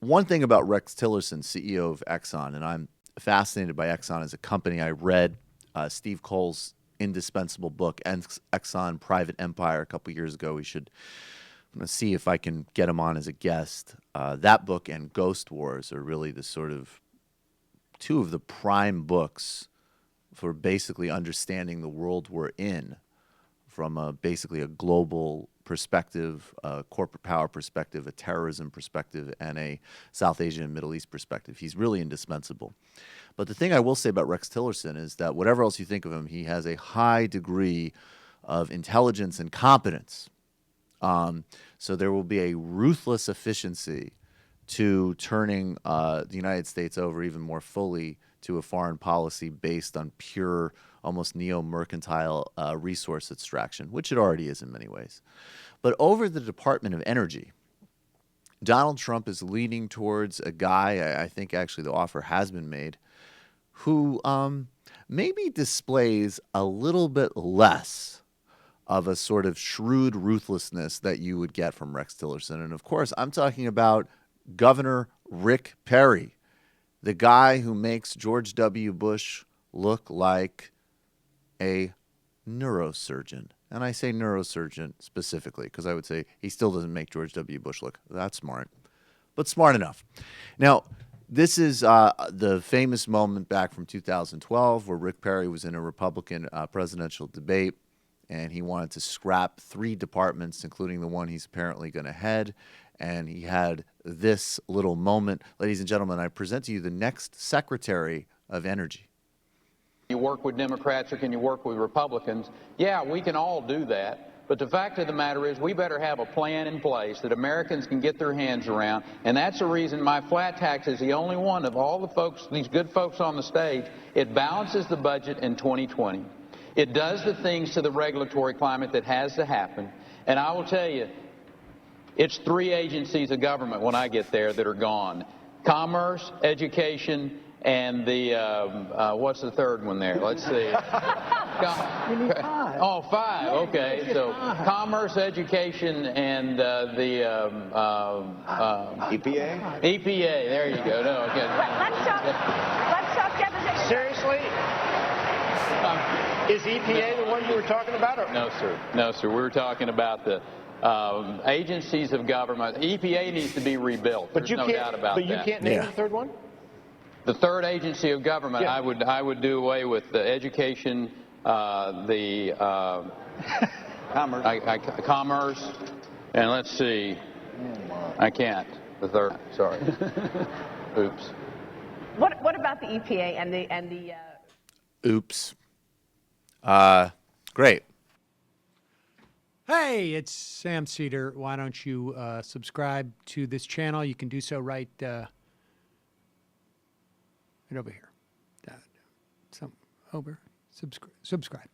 one thing about Rex Tillerson, CEO of Exxon, and I'm fascinated by Exxon as a company. I read Steve Cole's indispensable book, Exxon Private Empire, a couple years ago. I'm going to see if I can get him on as a guest. That book and Ghost Wars are really the sort of two of the prime books for basically understanding the world we're in from basically a global perspective, a corporate power perspective, a terrorism perspective, and a South Asian and Middle East perspective. He's really indispensable. But the thing I will say about Rex Tillerson is that whatever else you think of him, he has a high degree of intelligence and competence. So there will be a ruthless efficiency to turning the United States over even more fully to a foreign policy based on pure, almost neo-mercantile resource extraction, which it already is in many ways. But over the Department of Energy, Donald Trump is leaning towards a guy, I think actually the offer has been made, who maybe displays a little bit less of a sort of shrewd ruthlessness that you would get from Rex Tillerson. And of course, I'm talking about Governor Rick Perry, the guy who makes George W. Bush look like a neurosurgeon. And I say neurosurgeon specifically because I would say he still doesn't make George W. Bush look that smart, but smart enough. Now, this is the famous moment back from 2012 where Rick Perry was in a Republican presidential debate, and he wanted to scrap 3 departments, including the one he's apparently going to head. And he had this little moment. Ladies and gentlemen, I present to you the next Secretary of Energy. You work with Democrats or can you work with Republicans? Yeah, we can all do that. But the fact of the matter is we better have a plan in place that Americans can get their hands around. And that's the reason my flat tax is the only one of all the folks, these good folks on the stage. It balances the budget in 2020. It does the things to the regulatory climate that has to happen. And I will tell you, it's 3 agencies of government when I get there that are gone. Commerce, education, and the, what's the third one there? Let's see. You need 5. Oh, 5, okay. So commerce, education, and the EPA? EPA, there you go. No, okay. Let's talk deposition. Seriously? Is EPA the one you were talking about? Or? No, sir. No, sir. We were talking about the agencies of government. EPA needs to be rebuilt. There's no doubt about that. But you can't name the third one? The third agency of government, Yeah. I would do away with the education, the commerce, and let's see. I can't. The third. Sorry. Oops. What about the EPA and the? Oops. Great. Hey, it's Sam Seder. Why don't you subscribe to this channel? You can do so right over here. Over. Subscribe.